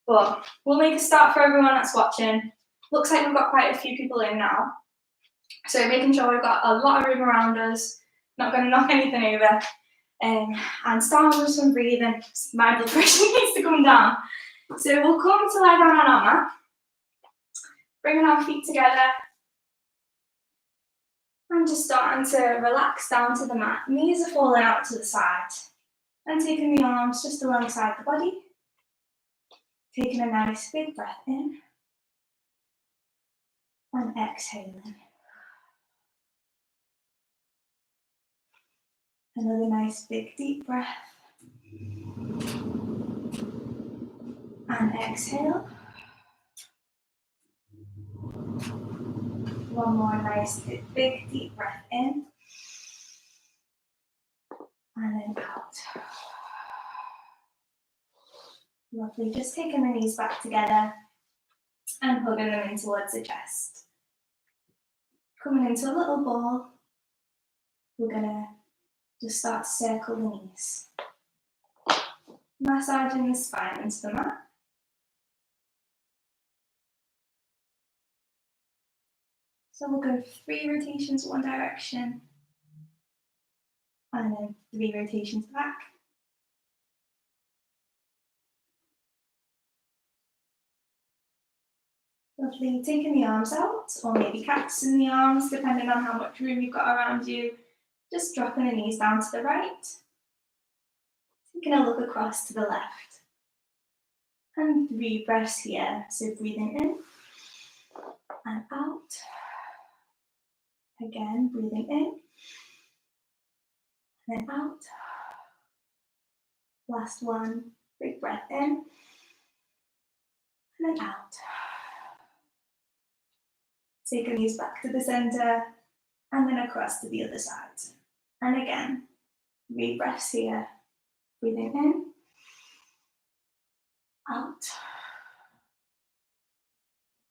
But we'll make a start for everyone that's watching. Looks like we've got quite a few people in now. So making sure we've got a lot of room around us, not going to knock anything over. And start with some breathing. My blood pressure needs to come down. So we'll come to lie down on our mat, bringing our feet together, and just starting to relax down to the mat. Knees are falling out to the side, and taking the arms just alongside the body. Taking a nice big breath in, and exhaling. Another nice big deep breath. And exhale. One more nice big deep breath in. And then out. Lovely. Just taking the knees back together and hugging them in towards the chest. Coming into a little ball. We're going to just start to circle the knees. Massaging the spine into the mat. So we'll go 3 rotations one direction, and then 3 rotations back. Lovely. Taking the arms out, or maybe cactusing the arms, depending on how much room you've got around you. Just dropping the knees down to the right. Taking a look across to the left. And 3 breaths here. So breathing in and out. Again, breathing in and then out. Last one, big breath in and then out. Take the knees back to the center and then across to the other side. And again, 3 breaths here. Breathing in, out.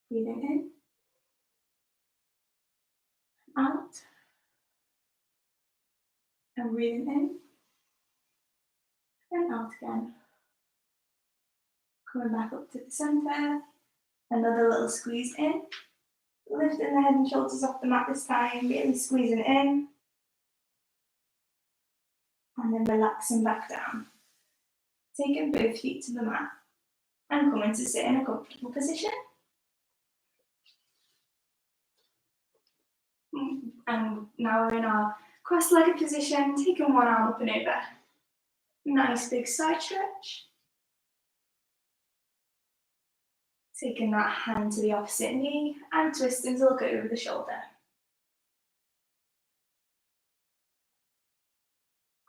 Breathing in, out. And breathing in, and out again. Coming back up to the center. Another little squeeze in. Lifting the head and shoulders off the mat this time, really squeezing it in. And then relaxing back down. Taking both feet to the mat and coming to sit in a comfortable position. And now we're in our cross-legged position, taking one arm up and over. Nice big side stretch. Taking that hand to the opposite knee and twisting to look over the shoulder.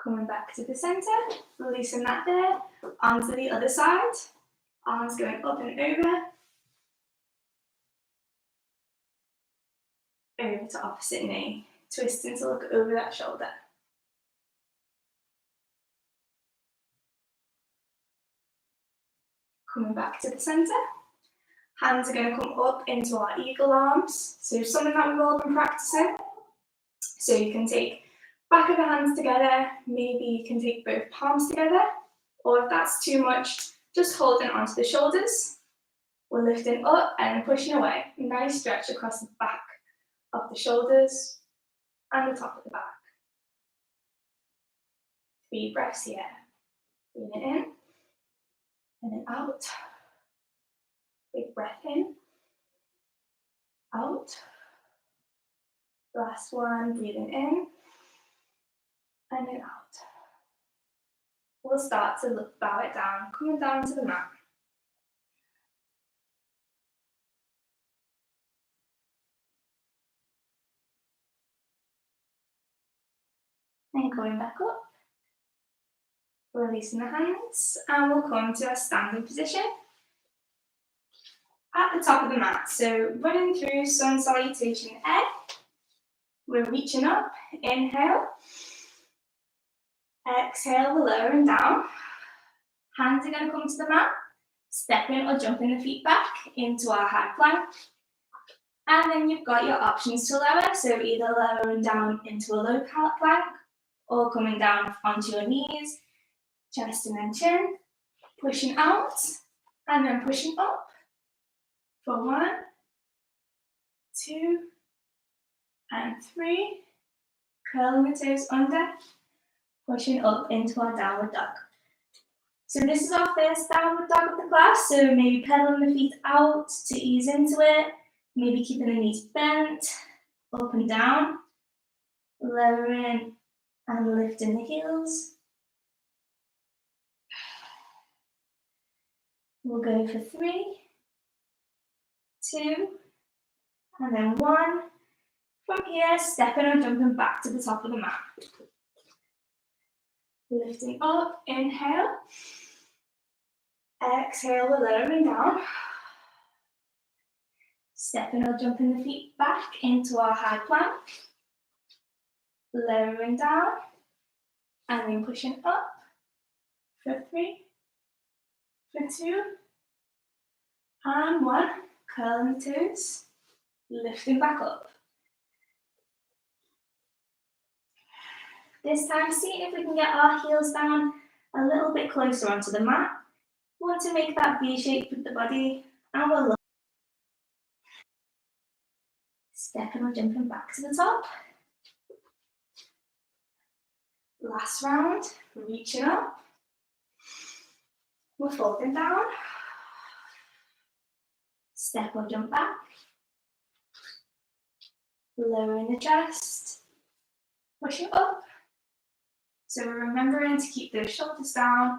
Coming back to the center, releasing that there, onto the other side. Arms going up and over. Over to opposite knee, twisting to look over that shoulder. Coming back to the center. Hands are going to come up into our eagle arms. So something that we've all been practicing. So you can take back of the hands together, maybe you can take both palms together, or if that's too much, just holding onto the shoulders. We're lifting up and pushing away. Nice stretch across the back of the shoulders and the top of the back. 3 breaths here. Breathing in and then out. Big breath in, out. Last one, breathing in and then out. We'll start to bow it down, coming down to the mat. And going back up, releasing the hands, and we'll come to a standing position at the top of the mat. So running through Sun Salutation A, we're reaching up, inhale, exhale, we're lowering down, hands are going to come to the mat, stepping or jumping the feet back into our high plank, and then you've got your options to lower, so either lowering down into a low plank, or coming down onto your knees, chest and then chin, pushing out, and then pushing up for 1, 2, and 3. Curling the toes under, pushing up into our downward dog. So this is our first downward dog of the class, so maybe pedaling the feet out to ease into it, maybe keeping the knees bent, up and down, lowering and lifting the heels. We'll go for 3, 2, and then 1. From here, stepping or jumping back to the top of the mat. Lifting up, inhale. Exhale, we're lowering down. Stepping or jumping the feet back into our high plank. Lowering down, and then pushing up for 3, for 2, and 1. Curling the toes, lifting back up. This time, seeing if we can get our heels down a little bit closer onto the mat. We want to make that V shape with the body, and we'll look. Stepping or jumping back to the top. Last round, reaching up. We're folding down. Step or jump back. Lowering the chest. Pushing up. So we're remembering to keep those shoulders down.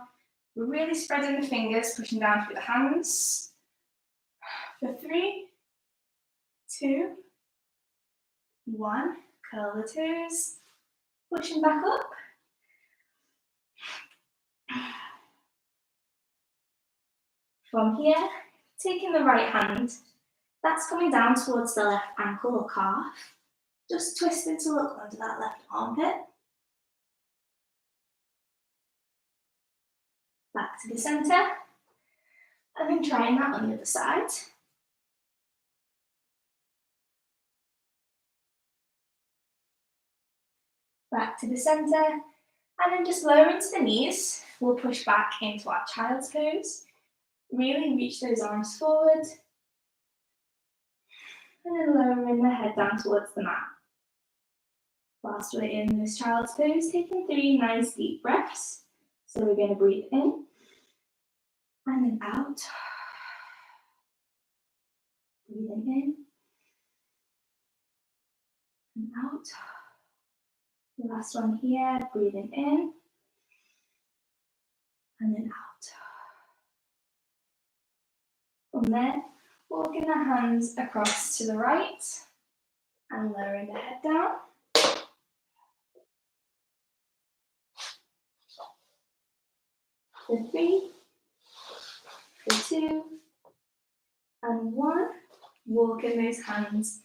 We're really spreading the fingers, pushing down through the hands. For 3, 2, 1. Curl the toes. Pushing back up. From here, taking the right hand, that's coming down towards the left ankle or calf. Just twisting to look under that left armpit. Back to the centre, and then trying that on the other side. Back to the centre, and then just lowering to the knees. We'll push back into our child's pose. Really reach those arms forward. And then lowering the head down towards the mat. Whilst we're in this child's pose, taking 3 nice deep breaths. So we're going to breathe in, and then out. Breathing in, and out. The last one here, breathing in, and then out. From there, walking the hands across to the right, and lowering the head down. For 3, for 2, and 1. Walking those hands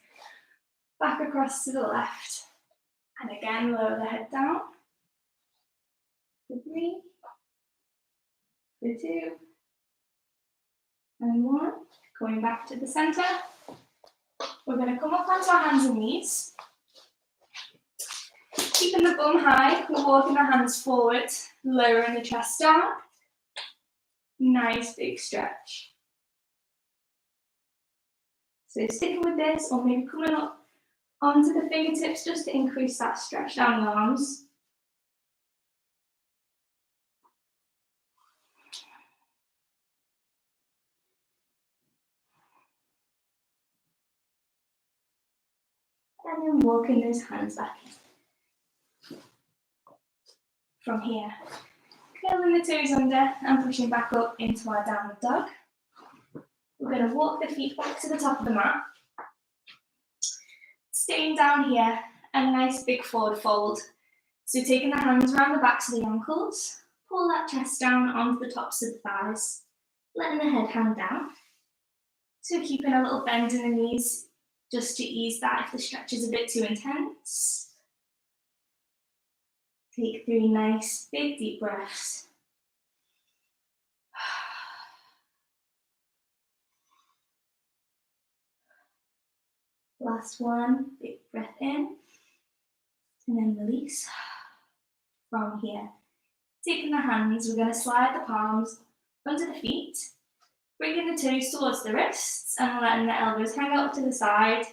back across to the left. And again, lower the head down. For 3, for 2, and 1. Going back to the centre. We're going to come up onto our hands and knees. Keeping the bum high, we're walking our hands forward, lowering the chest down. Nice big stretch. So sticking with this, or maybe coming up onto the fingertips just to increase that stretch down the arms. And then walking those hands back in. From here, curling the toes under and pushing back up into our downward dog. We're going to walk the feet back to the top of the mat. Staying down here, a nice big forward fold. So taking the hands around the backs of the ankles, pull that chest down onto the tops of the thighs, letting the head hang down. So keeping a little bend in the knees just to ease that if the stretch is a bit too intense. Take 3 nice big deep breaths. Last one, big breath in, and then release. From here, taking the hands, we're going to slide the palms under the feet, Bringing the toes towards the wrists and letting the elbows hang out to the side,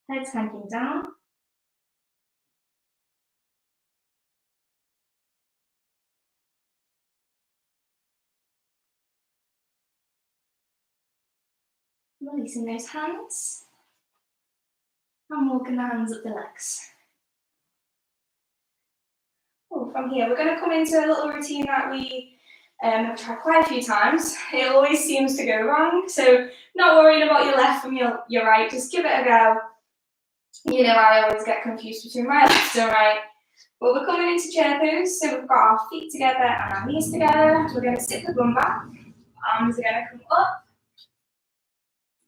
heads hanging down. Releasing those hands and walking the hands up the legs. From here, we're going to come into a little routine that we have tried quite a few times. It always seems to go wrong, so not worrying about your left from your right, just give it a go. You know, I always get confused between my left and right. But we're coming into chair pose, so we've got our feet together and our knees together. We're going to sit the bum back, arms are going to come up.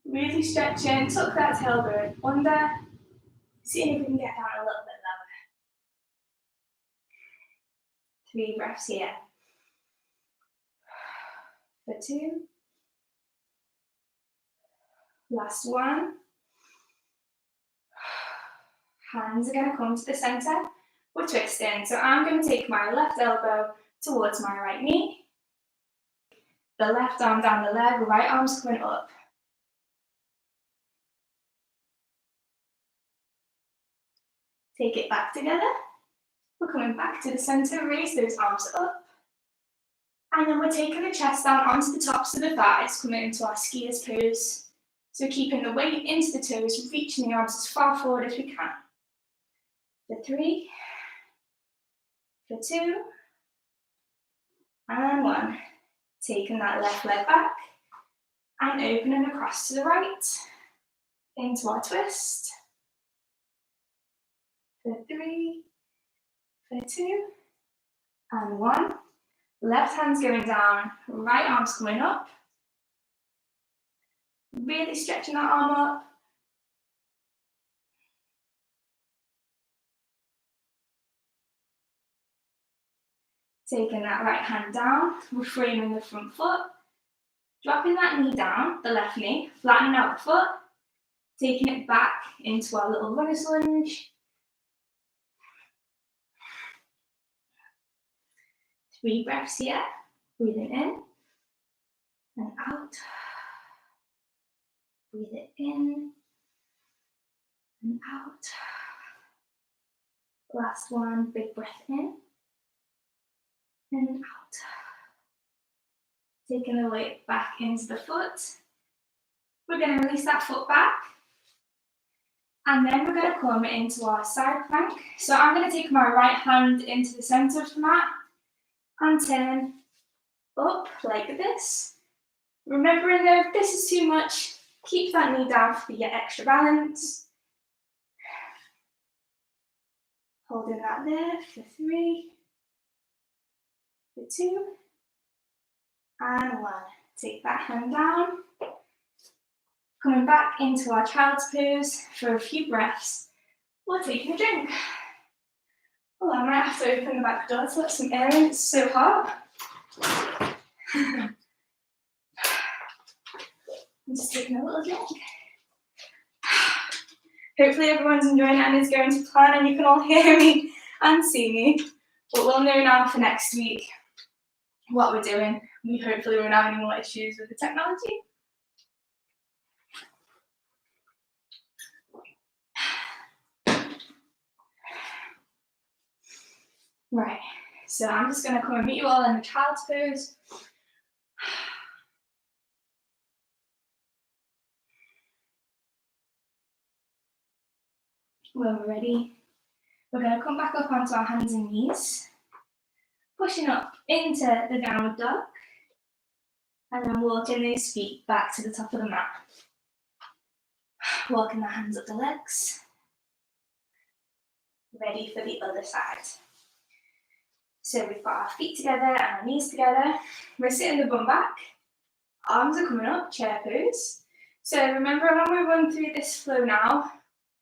Really stretching, tuck that tailbone under. See if we can get down a little bit lower. 3 breaths here. For 2. Last 1. Hands are going to come to the centre. We're twisting. So I'm going to take my left elbow towards my right knee. The left arm down the leg, right arm's coming up. Take it back together. We're coming back to the centre, raise those arms up. And then we're taking the chest down onto the tops of the thighs, coming into our skiers pose. So keeping the weight into the toes, reaching the arms as far forward as we can. For 3, for 2, and 1. Taking that left leg back and opening across to the right. Into our twist. For 3, for 2, and 1. Left hand's going down, right arm's coming up. Really stretching that arm up. Taking that right hand down, we're framing the front foot. Dropping that knee down, the left knee, flattening out the foot. Taking it back into our little runner's lunge. 3 breaths here, breathing in and out. Breathe it in and out. Last 1, big breath in and out. Taking the weight back into the foot. We're going to release that foot back. And then we're going to come into our side plank. So I'm going to take my right hand into the centre of the mat and turn up like this. Remembering though, if this is too much, keep that knee down for your extra balance. Holding that there for 3, for 2, and 1. Take that hand down. Coming back into our child's pose for a few breaths. We're taking a drink. Oh, I might have to open the back door to let some air in, it's so hot. I'm just taking a little drink. Hopefully everyone's enjoying it and is going to plan and you can all hear me and see me. But we'll know now for next week what we're doing. We hopefully won't have any more issues with the technology. Right, so I'm just going to come and meet you all in the child's pose. When we're ready, we're going to come back up onto our hands and knees, pushing up into the downward dog, and then walking those feet back to the top of the mat. Walking the hands up the legs, ready for the other side. So we've got our feet together and our knees together. We're sitting the bum back, arms are coming up, chair pose. So remember when we run through this flow now,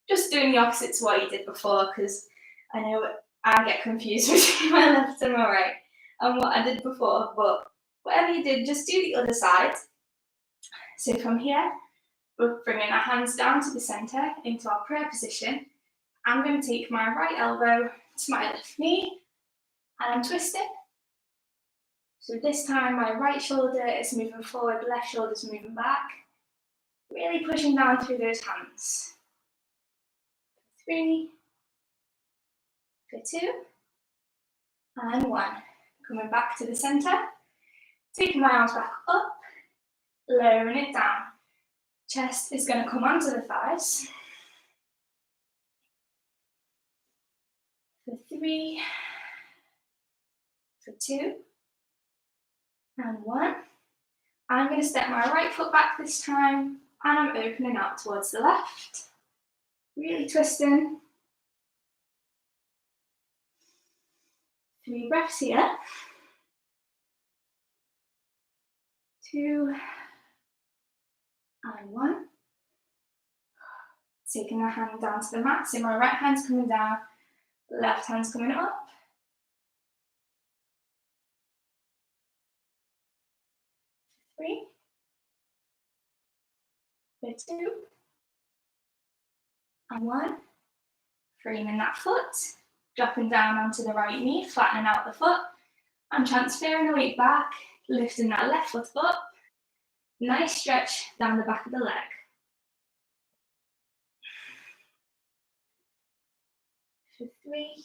just doing the opposite to what you did before, because I know I get confused between my left and my right and what I did before, but whatever you did, just do the other side. So from here, we're bringing our hands down to the centre into our prayer position. I'm going to take my right elbow to my left knee and I'm twisting. So this time my right shoulder is moving forward, left shoulder is moving back. Really pushing down through those hands. 3, for 2, and 1. Coming back to the center. Taking my arms back up, lowering it down. Chest is going to come onto the thighs. For 3, for 2, and 1. I'm going to step my right foot back this time, and I'm opening out towards the left. Really twisting. 3 breaths here. 2, and 1. Taking the hand down to the mat, so my right hand's coming down, left hand's coming up. 3, for 2, and 1. Framing that foot, dropping down onto the right knee, flattening out the foot. I'm transferring the weight back, lifting that left foot up. Nice stretch down the back of the leg. For 3,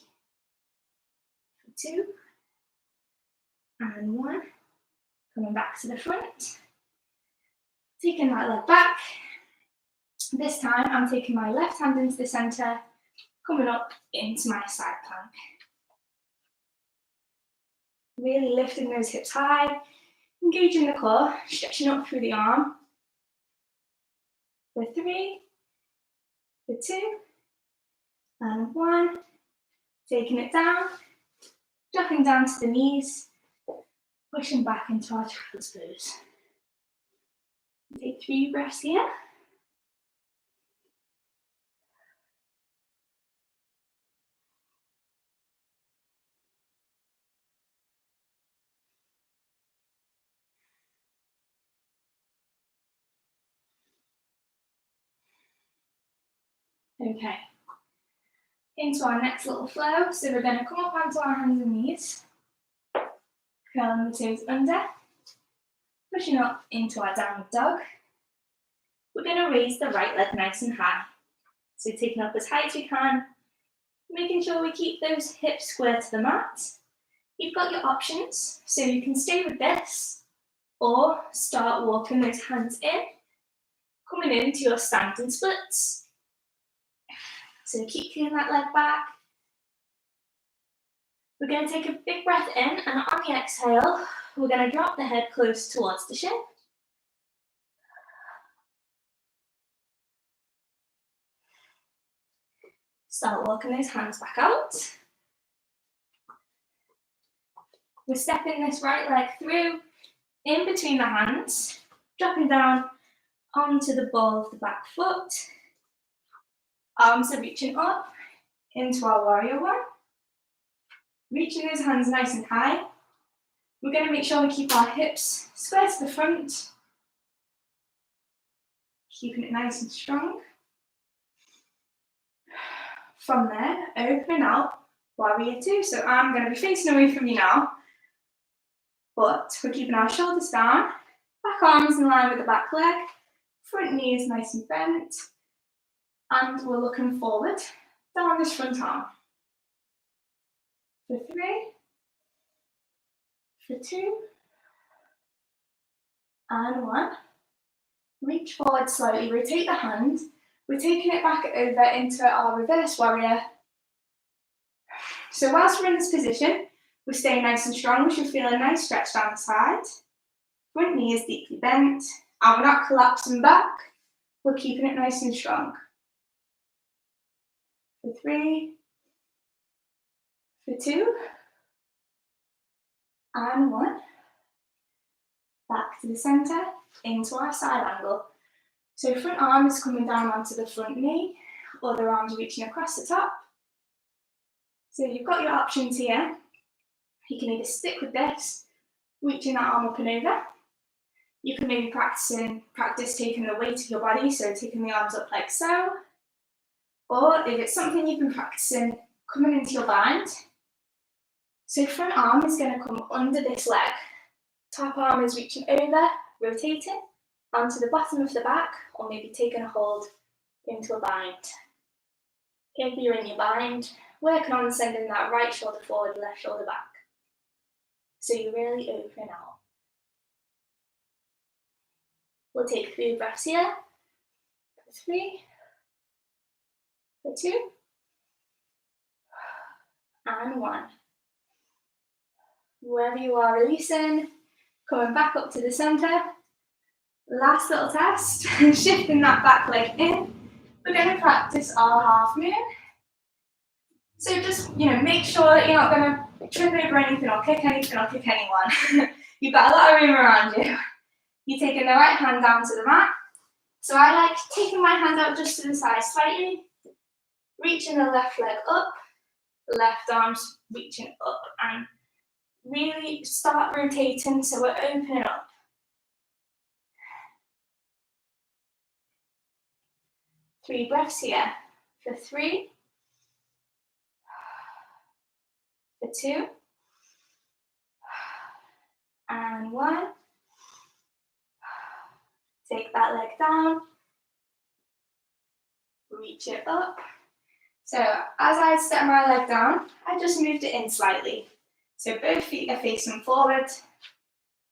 for 2, and 1. Coming back to the front. Taking that leg back. This time I'm taking my left hand into the center, coming up into my side plank. Really lifting those hips high, engaging the core, stretching up through the arm. For 3, for 2, and 1. Taking it down, dropping down to the knees, pushing back into our child's pose. Take 3 breaths here. Okay, into our next little flow. So we're going to come up onto our hands and knees, curling the toes under, pushing up into our downward dog. We're going to raise the right leg nice and high. So taking up as high as we can, making sure we keep those hips square to the mat. You've got your options, so you can stay with this, or start walking those hands in, coming into your standing splits. So keep feeling that leg back. We're going to take a big breath in, and on the exhale, we're going to drop the head close towards the shin. Start walking those hands back out. We're stepping this right leg through, in between the hands, dropping down onto the ball of the back foot. Arms are reaching up into our warrior one. Reaching those hands nice and high. We're going to make sure we keep our hips square to the front. Keeping it nice and strong. From there, opening out, warrior two. So I'm going to be facing away from you now. But we're keeping our shoulders down, back arms in line with the back leg, front knee is nice and bent, and we're looking forward down this front arm. For 3, for 2, and 1. Reach forward slightly, rotate the hand. We're taking it back over into our reverse warrior. So whilst we're in this position, we're staying nice and strong. We should feel a nice stretch down the side. Front knee is deeply bent, and we're not collapsing back. We're keeping it nice and strong. For 3, for 2, and 1. Back to the centre, into our side angle. So front arm is coming down onto the front knee, other arms reaching across the top. So you've got your options here. You can either stick with this, reaching that arm up and over. You can maybe practice taking the weight of your body, so taking the arms up like so. Or if it's something you've been practicing, coming into your bind. So front arm is going to come under this leg. top arm is reaching over, rotating onto the bottom of the back, or maybe taking a hold into a bind. If you're in your bind, working on sending that right shoulder forward, left shoulder back. So you're really opening out. We'll take 3 breaths here. 3, 2, and 1. Wherever you are releasing, coming back up to the center. Last little test, shifting that back leg in. We're going to practice our half moon. So just, make sure that you're not going to trip over anything or kick anything or kick anyone. You've got a lot of room around you. You're taking the right hand down to the mat. So I like taking my hand out just to the side slightly, reaching the left leg up, left arm's reaching up, and really start rotating so we're opening up. Three breaths here. For 3, for 2, and 1. Take that leg down, reach it up. So as I step my leg down, I just moved it in slightly. So both feet are facing forward.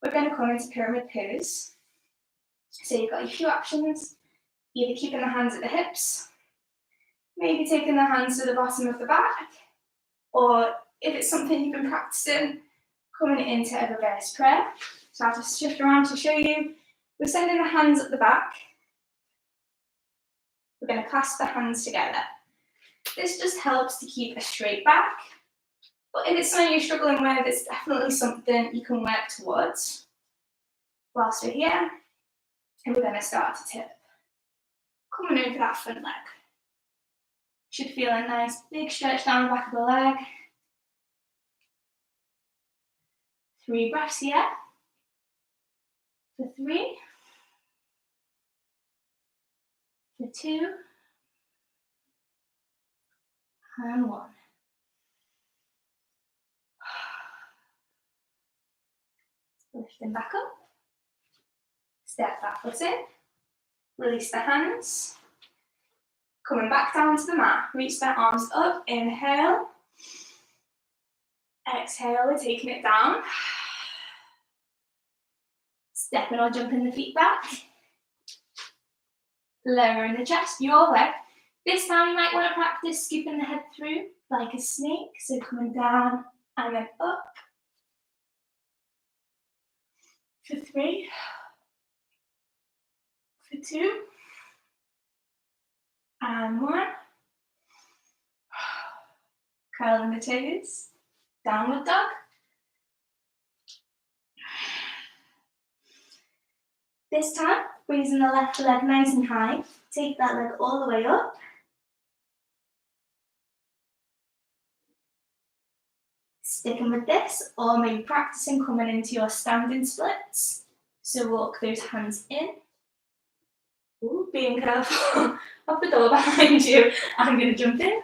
We're going to come into pyramid pose. So you've got a few options, either keeping the hands at the hips, maybe taking the hands to the bottom of the back, or if it's something you've been practicing, coming into a reverse prayer. So I'll just shift around to show you. We're sending the hands at the back. We're going to clasp the hands together. This just helps to keep a straight back. But if it's something you're struggling with, it's definitely something you can work towards. Whilst we're here, and we're going to start to tip. Coming over that front leg. Should feel a nice big stretch down the back of the leg. 3 breaths here. For 3. For 2. And 1. Lifting back up. Step that foot in. Release the hands. Coming back down to the mat. Reach the arms up. Inhale. Exhale, we're taking it down. Stepping or jumping the feet back. Lowering the chest, your way. This time you might want to practice scooping the head through like a snake. So coming down and then up. For 3. For 2. And 1. Curling the toes. Downward dog. This time, raising the left leg nice and high. Take that leg all the way up. Sticking with this, or maybe practicing coming into your standing splits. So walk those hands in. Ooh, being careful of the door behind you. I'm going to jump in.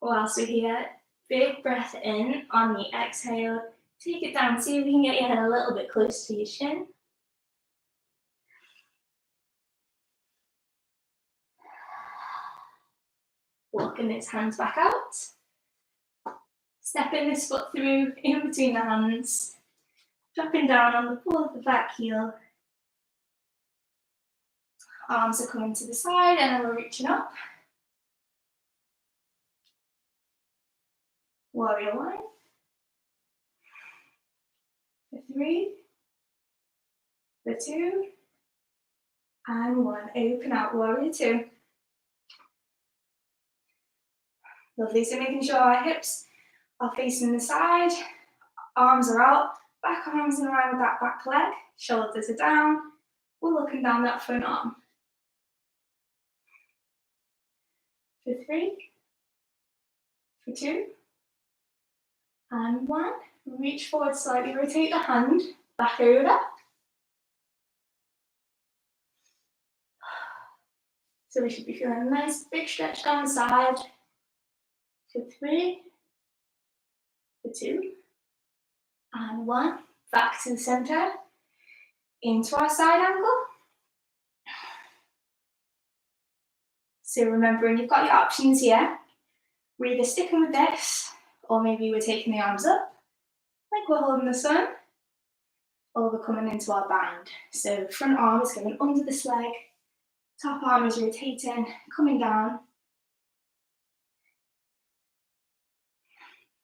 Whilst we're here, big breath in on the exhale. Take it down, see if you can get your head a little bit close to your shin. Walking those hands back out. Stepping this foot through in between the hands. Dropping down on the ball of the back heel. Arms are coming to the side and then we're reaching up. Warrior 1. For 3. For 2. And 1. Open out, warrior 2. Lovely, so making sure our hips are facing the side, arms are out, back arms in line with that back leg, shoulders are down, we're looking down that front arm. For 3, for 2, and 1. Reach forward slightly, rotate the hand back over. So we should be feeling a nice big stretch down the side. For 3, for 2, And 1, back to the center, into our side angle. So remembering you've got your options here. We're either sticking with this, or maybe we're taking the arms up, like we're holding the sun, or we're coming into our bind. So front arm is going under this leg, top arm is rotating, coming down,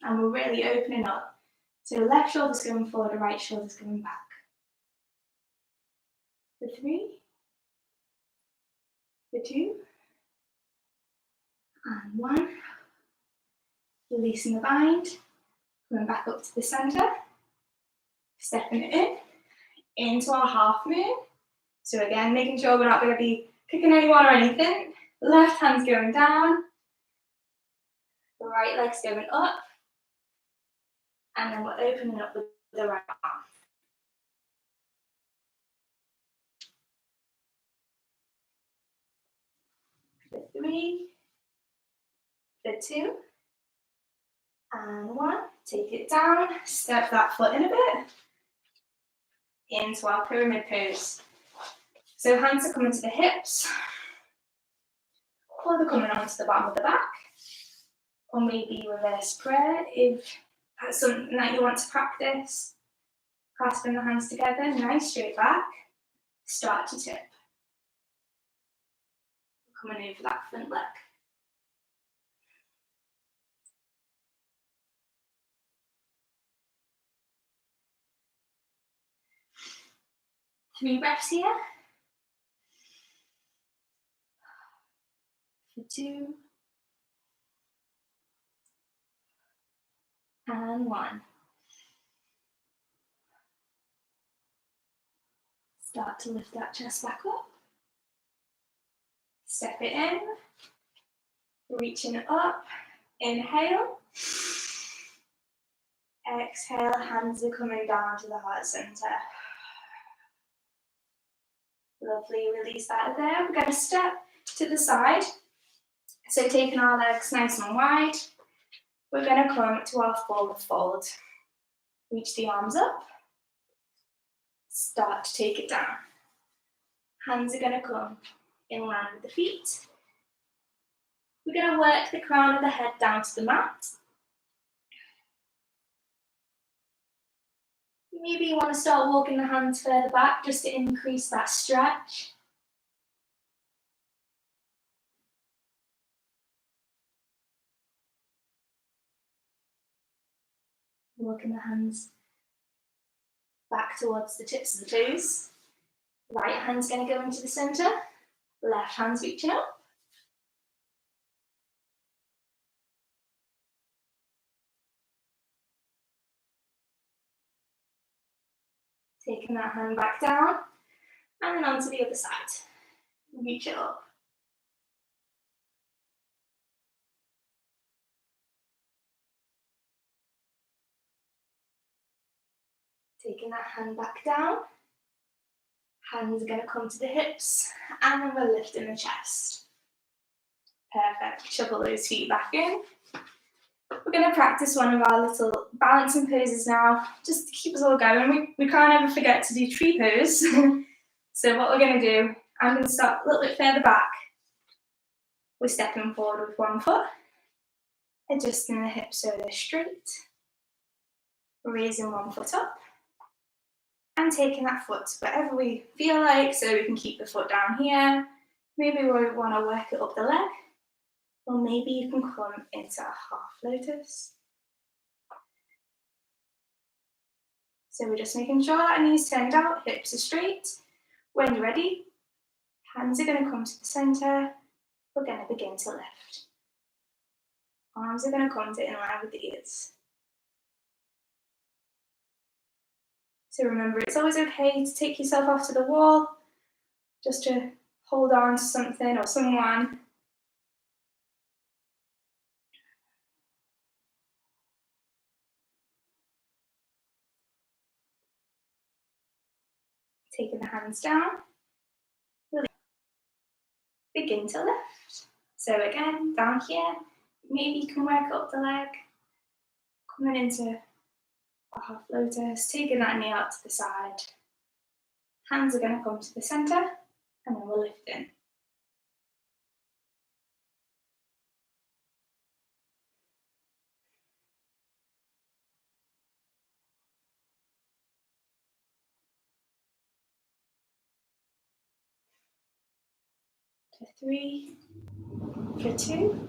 and we're really opening up. So left shoulder's going forward, the right shoulder's going back. For 3, for 2, and 1. Releasing the bind, coming back up to the center, stepping it in, into our half moon. So again, making sure we're not going to be kicking anyone or anything. Left hand's going down, the right leg's going up, and then we're opening up with the right arm. For 3, for 2, and 1. Take it down, step that foot in a bit, into our pyramid pose. So hands are coming to the hips, or they're coming onto the bottom of the back, or maybe reverse prayer if that's something that you want to practice. Clasping the hands together, nice straight back, start to tip. Coming over that front leg. 3 breaths here. For 2, and 1. Start to lift that chest back up. Step it in. Reaching it up. Inhale. Exhale, hands are coming down to the heart center. Lovely, release that there. We're going to step to the side. So taking our legs nice and wide, we're going to come to our forward fold. Reach the arms up. Start to take it down. Hands are going to come in line with the feet. We're going to work the crown of the head down to the mat. Maybe you want to start walking the hands further back just to increase that stretch. Walking the hands back towards the tips of the toes. Right hand's going to go into the center. Left hand's reaching up. Taking that hand back down, and then onto the other side. Reach it up. Taking that hand back down. Hands are going to come to the hips, and then we're lifting the chest. Perfect. Shuffle those feet back in. We're going to practice one of our little balancing poses now, just to keep us all going. We can't ever forget to do tree pose. So what we're going to do, I'm going to start a little bit further back. We're stepping forward with one foot, adjusting the hips so they're straight, raising one foot up, and taking that foot wherever we feel like, so we can keep the foot down here. Maybe we want to work it up the leg, or maybe you can come into a half lotus. So we're just making sure that knees turned out, hips are straight. When you're ready, hands are going to come to the center. We're going to begin to lift. Arms are going to come to in line with the ears. So remember, it's always okay to take yourself off to the wall, just to hold on to something or someone. Taking the hands down, really begin to lift. So again, down here, maybe you can work up the leg, coming into Our half lotus, taking that knee out to the side. Hands are going to come to the center, and then we'll lift in. For 3, for 2,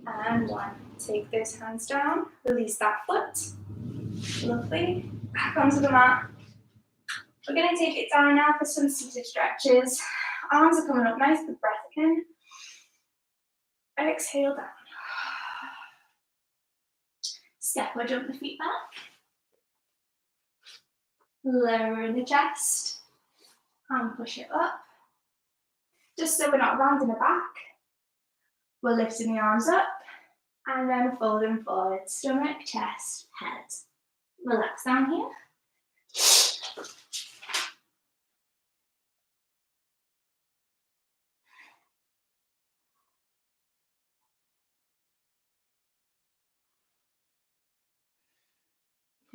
and 1. Take those hands down, release that foot. Lovely. Back onto the mat. We're going to take it down now for some seated stretches. Arms are coming up nice with breath in. Exhale down. Step or jump the feet back. Lower the chest. And push it up. Just so we're not rounding the back. We're lifting the arms up. And then folding forward. Stomach, chest, head. Relax down here.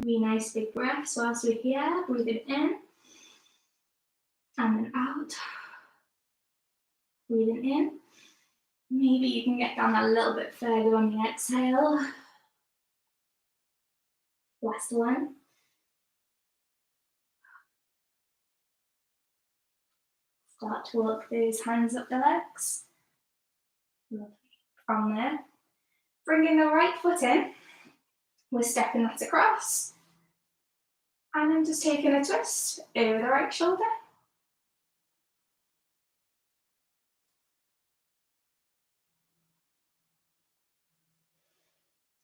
Three nice big breaths whilst we're here. Breathing in. And then out. Breathing in. Maybe you can get down a little bit further on the exhale. Last one. Start to walk those hands up the legs. From there, bringing the right foot in. We're stepping that across. And then just taking a twist over the right shoulder.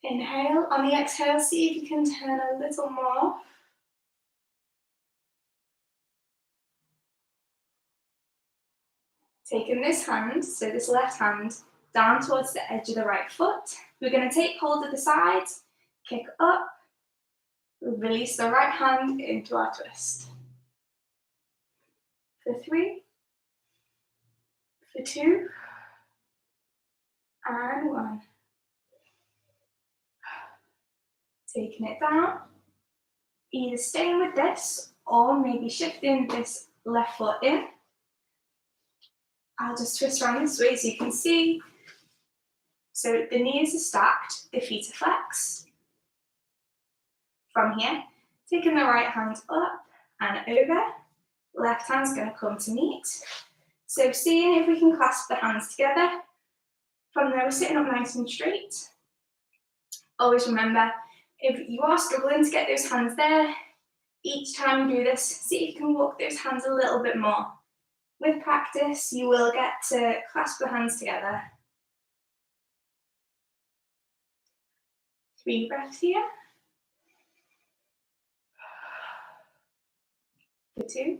Inhale. On the exhale, see if you can turn a little more. Taking this hand, so this left hand, down towards the edge of the right foot. We're going to take hold of the side, kick up, release the right hand into our twist. For 3, for 2, and 1. Taking it down, either staying with this or maybe shifting this left foot in. I'll just twist around this way so you can see. So the knees are stacked, the feet are flexed. From here, taking the right hand up and over, left hand's going to come to meet. So seeing if we can clasp the hands together. From there, we're sitting up nice and straight. Always remember, if you are struggling to get those hands there, each time you do this, see if you can walk those hands a little bit more. With practice, you will get to clasp the hands together. 3 breaths here. For 2.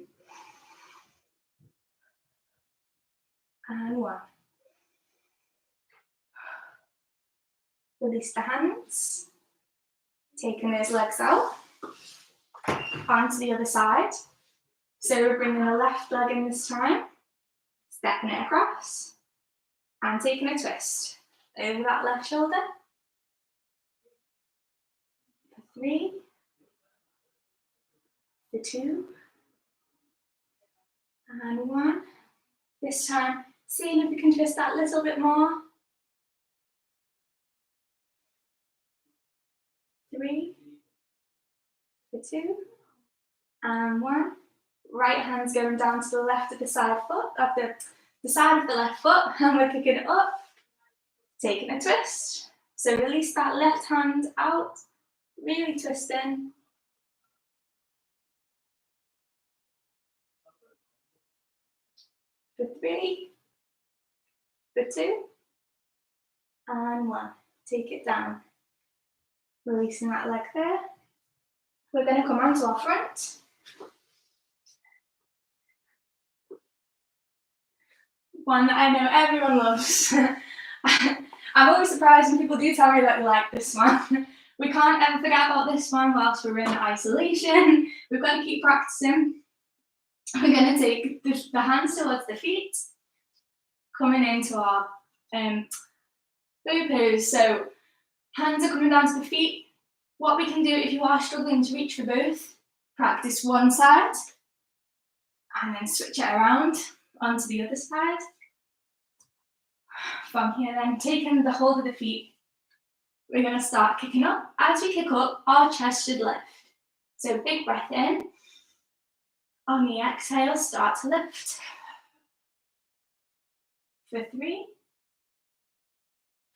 And 1. Release the hands. Taking those legs out. Onto the other side. So we're bringing the left leg in this time. Stepping it across. And taking a twist over that left shoulder. For 3. For 2. And 1. This time, seeing if we can twist that a little bit more. 3. For 2. And 1. Right hand's going down to the left of the side foot, of the side of the left foot, and we're kicking it up, taking a twist. So release that left hand out, really twisting. For 3, for 2, and 1. Take it down. Releasing that leg there. We're going to come onto our front. One that I know everyone loves. I'm always surprised when people do tell me that they like this one. We can't ever forget about this one whilst we're in isolation. We've got to keep practicing. We're going to take the hands towards the feet, coming into our bow pose. So hands are coming down to the feet, What we can do if you are struggling to reach for both, practice one side and then switch it around onto the other side. From here then, taking the hold of the feet, we're going to start kicking up. As we kick up, our chest should lift. So big breath in. On the exhale, start to lift. For 3,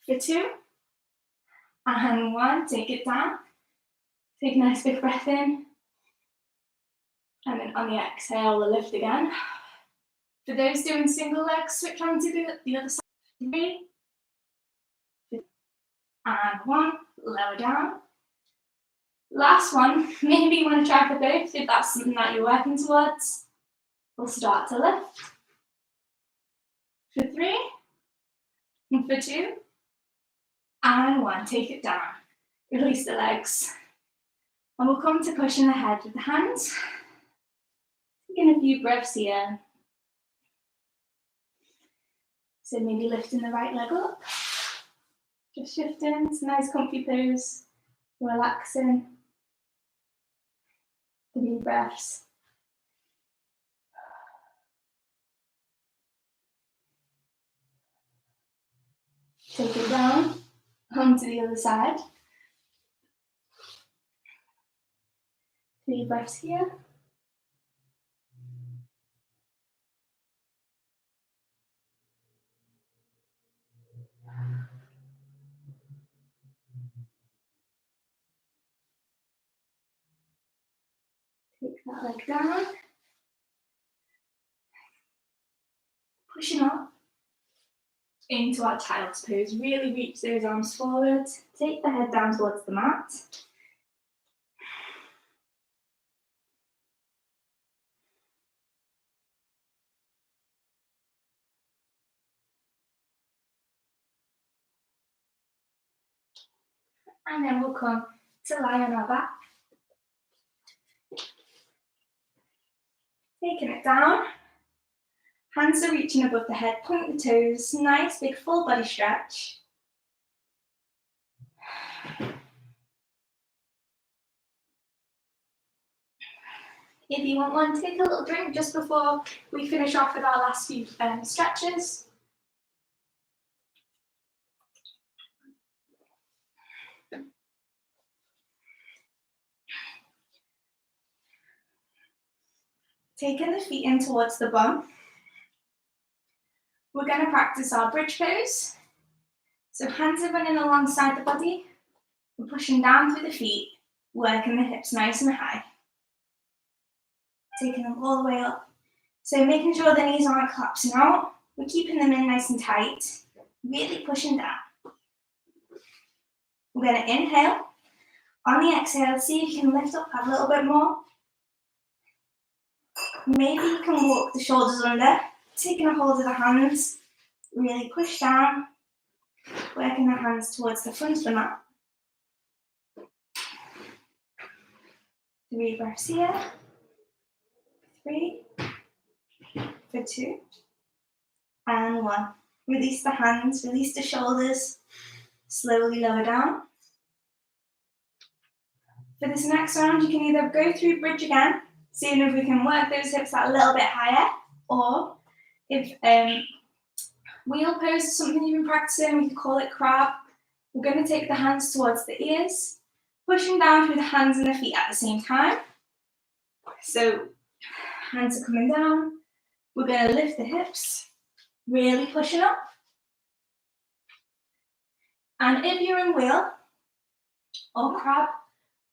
for 2, and 1, take it down. Take a nice big breath in. And then on the exhale, we'll lift again. For those doing single legs, switch on to the other side. 3, and 1, lower down. Last one, maybe you want to try for both if that's something that you're working towards. We'll start to lift. For 3, and for 2, and 1, take it down. Release the legs. And we'll come to pushing the head with the hands. Taking a few breaths here. So maybe lifting the right leg up. Just shifting, it's a nice comfy pose. Relaxing. 3 breaths. Take it down, onto the other side. 3 breaths here. Take that leg down. Pushing up into our child's pose. Really reach those arms forward. Take the head down towards the mat. And then we'll come to lie on our back. Taking it down. Hands are reaching above the head, point the toes, nice big full body stretch. If you want one, take a little drink just before we finish off with our last few stretches. Taking the feet in towards the bum. We're going to practice our bridge pose. So hands are running alongside the body. We're pushing down through the feet, working the hips nice and high. Taking them all the way up. So making sure the knees aren't collapsing out. We're keeping them in nice and tight. Really pushing down. We're going to inhale. On the exhale, see if you can lift up a little bit more. Maybe you can walk the shoulders under, taking a hold of the hands, really push down, working the hands towards the front of the mat. 3 breaths here. 3, for 2, and 1. Release the hands, release the shoulders, slowly lower down. For this next round, you can either go through bridge again, seeing if we can work those hips a little bit higher, or if wheel pose is something you've been practicing, we could call it crab. We're going to take the hands towards the ears, pushing down through the hands and the feet at the same time. So hands are coming down. We're going to lift the hips, really pushing up. And if you're in wheel or crab,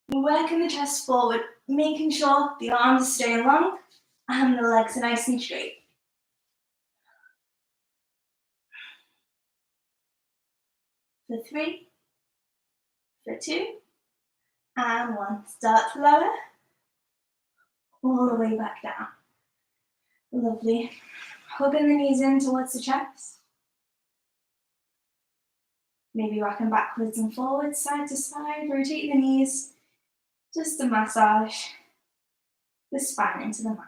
we're working the chest forward, making sure the arms are staying long and the legs are nice and straight. For 3, for 2, and 1. Start to lower, all the way back down. Lovely. Hugging the knees in towards the chest. Maybe rocking backwards and forwards, side to side. Rotate the knees just to massage the spine into the mat.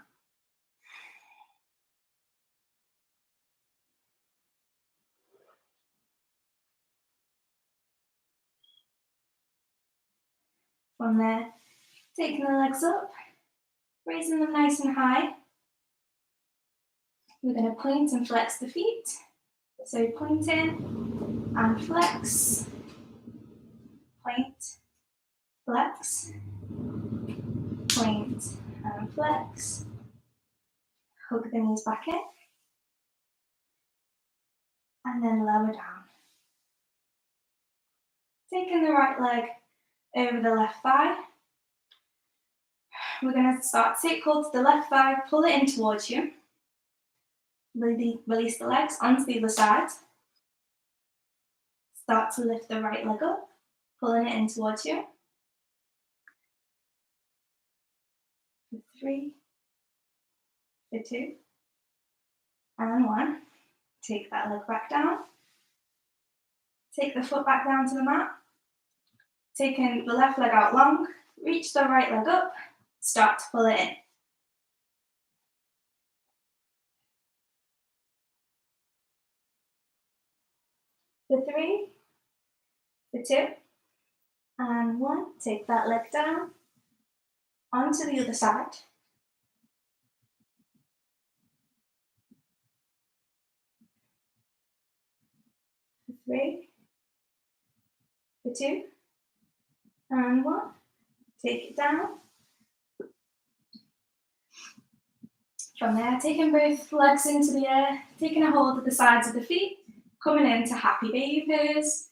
From there, taking the legs up, raising them nice and high. We're going to point and flex the feet. So point in and flex, point, flex, point and flex. Hug the knees back in. And then lower down. Taking the right leg over the left thigh. We're going to start to take hold to the left thigh, pull it in towards you. Release the legs onto the other side. Start to lift the right leg up, pulling it in towards you. For 3, for 2, and 1. Take that leg back down. Take the foot back down to the mat. Taking the left leg out long, reach the right leg up, start to pull it in. For 3, for 2, and 1. Take that leg down, onto the other side. For 3, for 2, and 1. Take it down. From there, taking both legs into the air, taking a hold of the sides of the feet, coming into happy baby pose.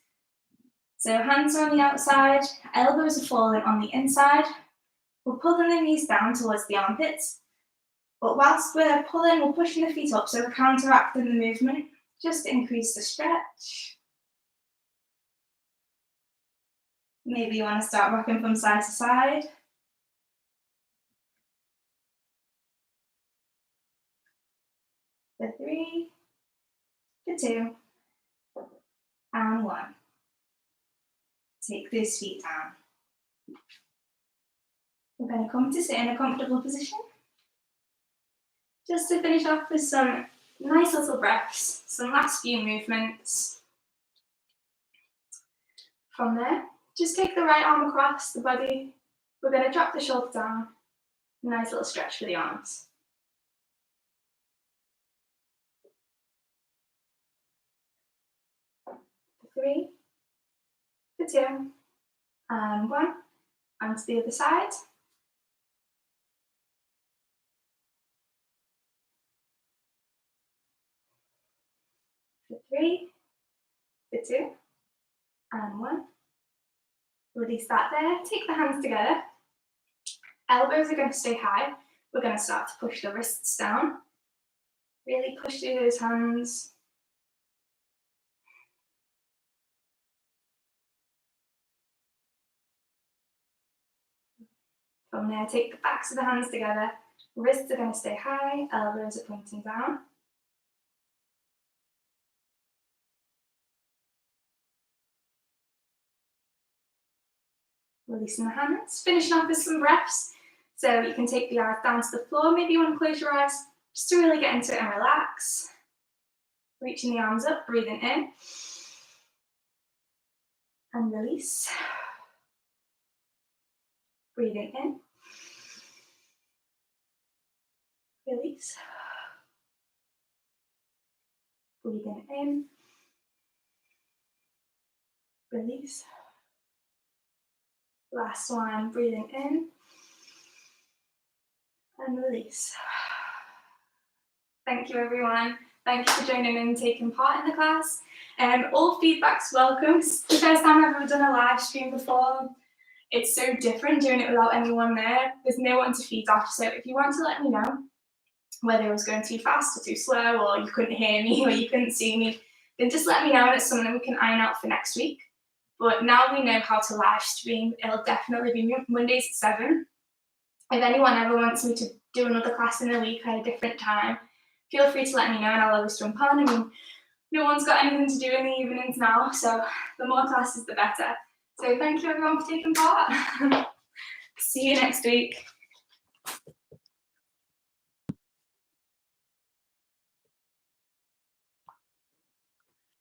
So hands are on the outside, elbows are falling on the inside. We're pulling the knees down towards the armpits. But whilst we're pulling, we're pushing the feet up, so we're counteracting the movement, just to increase the stretch. Maybe you want to start rocking from side to side. For 3, for 2, and 1. Take those feet down. We're going to come to sit in a comfortable position. Just to finish off with some nice little breaths, some last few movements. From there, just take the right arm across the body. We're going to drop the shoulder down. Nice little stretch for the arms. For 3, for 2, and 1. And to the other side. For 3, for 2, and 1. Release that there. Take the hands together. Elbows are going to stay high. We're going to start to push the wrists down. Really push through those hands. From there, take the backs of the hands together. Wrists are going to stay high. Elbows are pointing down. Releasing the hands. Finishing off with some breaths. So you can take the eyes down to the floor. Maybe you want to close your eyes just to really get into it and relax. Reaching the arms up, breathing in. And release. Breathing in. Release. Breathing in. Release. Last one, breathing in. And release. Thank you, everyone. Thank you for joining in and taking part in the class. All feedback's welcome. It's the first time I've ever done a live stream before. It's so different doing it without anyone there. There's no one to feed off. So if you want to let me know whether I was going too fast or too slow, or you couldn't hear me or you couldn't see me, then just let me know, and it's something we can iron out for next week. But now we know how to live stream. It'll definitely be Mondays at 7. If anyone ever wants me to do another class in a week at a different time, feel free to let me know and I'll always jump on. I mean, no one's got anything to do in the evenings now, so the more classes, the better. So thank you everyone for taking part. See you next week.